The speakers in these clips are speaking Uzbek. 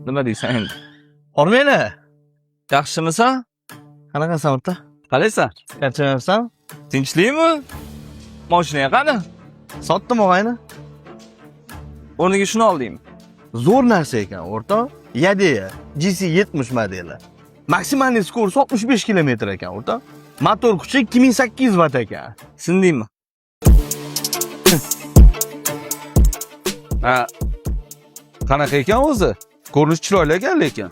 Nima deysan endi? Hormaylar. Yaxshimisan? Qanaqasan o'rta? Qalaysan? Charchamayapsan? Tinchlikmi? Mashinaga qani? Sotdim og'ayni. O'rniga shuni oldingmi? Zo'r narsa ekan o'rta. Yadeya GC70 modeli. Maksimal skorost 65 km ekan o'rta. Motor kuchi 2800 watt ekan. Sindingmi? Ha. Qanaqa ekan o'zi? Ko'rinish chiroyli ekan lekin.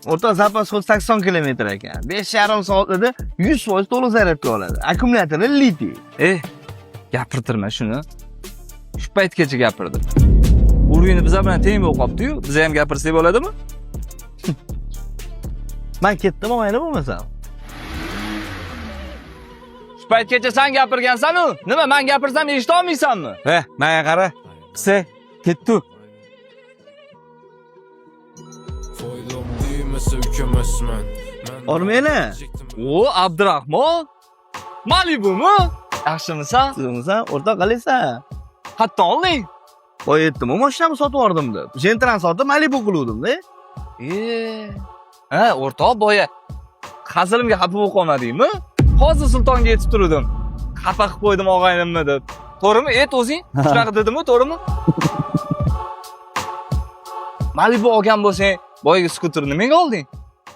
O'rta zapas 80 km ekan. 5,5 soatda 100% to'liq zaryadga oladi. Akkumulyatori litiy. Gapirtirma shuni. Shu paytgacha gapirdi. Urug'ini biz bilan teng bo'lib qolibdi-yu, biz ham gapirsak bo'ladimi? Men ketdim og'ayni bo'lmasam. Shu paytgacha sen gapirgansan-ku. Nima, men gapirsam eshita olmaysanmi? Menga qara. Qisa, ketdi. Hormaylar. O, Abdurahmon. Malibu'mi? Yaxshimisan? Sizmisan? O'rta qalaysan? Qatdan olding? Qo'yetdim, mashinamni sotib yubordim deb. Gentrans sotib Malibu qiluvdim-da. Ha, o'rtoq boya hazilimga xafa bo'lib qolmadingmi? Hozir sultonga yetib turdim. Xafa qilib qo'ydim og'aynimni deb. To'g'rimi? O'zing shunaqa dedimmi, to'g'rimi? Malibu olgan bo'lsang, boyaga skuterni nimaga olding?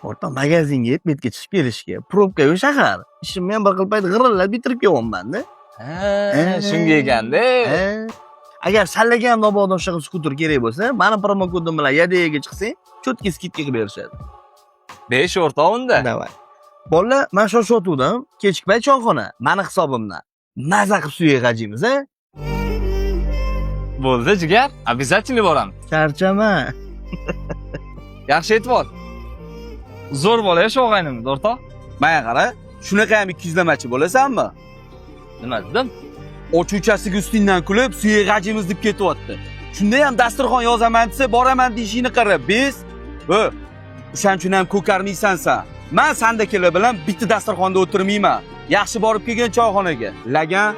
O'rta magazinga yetib chiqib kelishga, probka yo'q shahar. Ishimni ham bir xil payt g'irillab bitirib kelyapman-da. Shunga ekanda. Agar sallaga ham mabodo o'shaqa skuter kerak bo'lsa, meni promo kodim bilan Yadeyaga chiqsang, cho'tki skidka qilib berishadi. 5 o'rtoq unda. Davay. Bolalar, men shoshotuvdim. Kechki payt choyxona, meni hisobimdan. Maza qilib suyak g'ajimiz, a? Bo'ldi, jigar. Обязательно boramiz. Charchama. Yaxshi aytib ol. Zo'r bola shu og'aynimiz, o'rtoq. Menga qara. Shunaqa ham 200 lamachi bo'lasanmi? Nima dedim? Ochuvchasiga ustingdan kulib, suyak g'ajimiz deb ketyapti. Shunda ham dasturxon yozaman desa, boraman deyishini qara. Biz, o'shaning uchun ham ko'karmaysan-san. Men sendakilar bilan bitta dasturxonda o'tirmayman. Yaxshi borib kelgan choyxonaga. Lagan